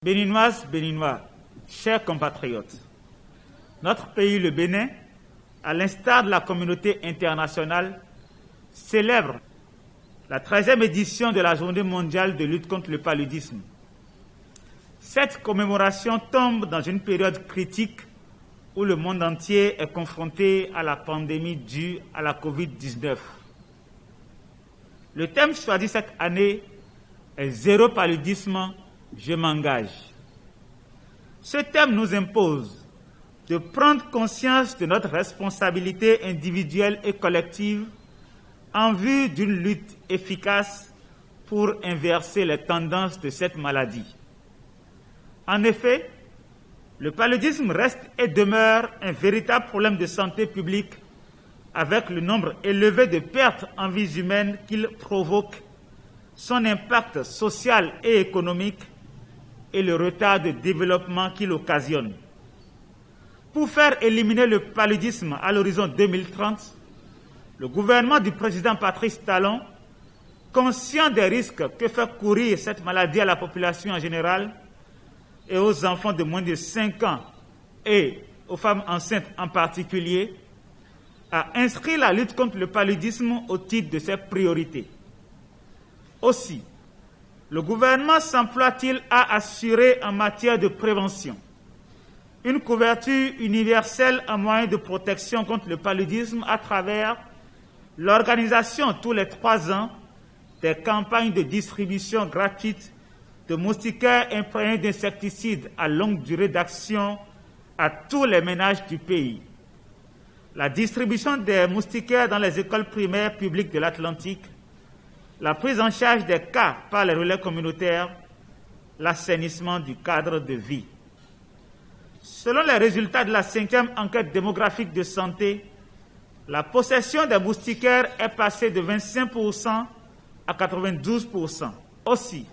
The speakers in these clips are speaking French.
Béninoises, Béninois, chers compatriotes, notre pays, le Bénin, à l'instar de la communauté internationale, célèbre la 13e édition de la Journée mondiale de lutte contre le paludisme. Cette commémoration tombe dans une période critique où le monde entier est confronté à la pandémie due à la Covid-19. Le thème choisi cette année est « Zéro paludisme, je m'engage ». Ce thème nous impose de prendre conscience de notre responsabilité individuelle et collective en vue d'une lutte efficace pour inverser les tendances de cette maladie. En effet, le paludisme reste et demeure un véritable problème de santé publique avec le nombre élevé de pertes en vies humaines qu'il provoque, son impact social et économique et le retard de développement qu'il occasionne. Pour faire éliminer le paludisme à l'horizon 2030, le gouvernement du président Patrice Talon, conscient des risques que fait courir cette maladie à la population en général et aux enfants de moins de 5 ans et aux femmes enceintes en particulier, a inscrit la lutte contre le paludisme au titre de ses priorités. Aussi, le gouvernement s'emploie-t-il à assurer en matière de prévention une couverture universelle en moyens de protection contre le paludisme à travers l'organisation tous les 3 ans des campagnes de distribution gratuite de moustiquaires imprégnés d'insecticides à longue durée d'action à tous les ménages du pays. La distribution des moustiquaires dans les écoles primaires publiques de l'Atlantique, la prise en charge des cas par les relais communautaires, l'assainissement du cadre de vie. Selon les résultats de la 5e enquête démographique de santé, la possession des moustiquaires est passée de 25% à 92%. Aussi,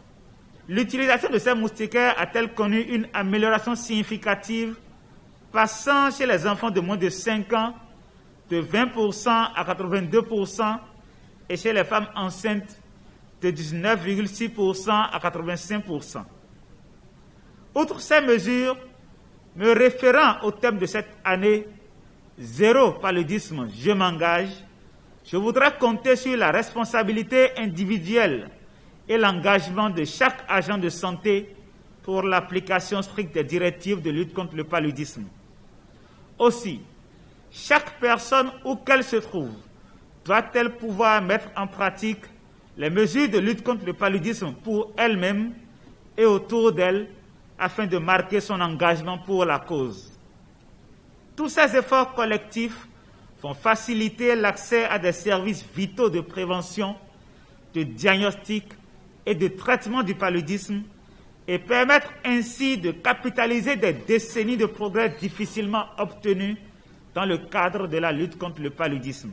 l'utilisation de ces moustiquaires a-t-elle connu une amélioration significative, passant chez les enfants de moins de 5 ans de 20% à 82% et chez les femmes enceintes de 19,6% à 85%. Outre ces mesures, me référant au thème de cette année, Zéro paludisme, je m'engage, je voudrais compter sur la responsabilité individuelle et l'engagement de chaque agent de santé pour l'application stricte des directives de lutte contre le paludisme. Aussi, chaque personne où qu'elle se trouve doit-elle pouvoir mettre en pratique les mesures de lutte contre le paludisme pour elle-même et autour d'elle afin de marquer son engagement pour la cause. Tous ces efforts collectifs vont faciliter l'accès à des services vitaux de prévention, de diagnostic et de traitement du paludisme et permettre ainsi de capitaliser des décennies de progrès difficilement obtenus dans le cadre de la lutte contre le paludisme.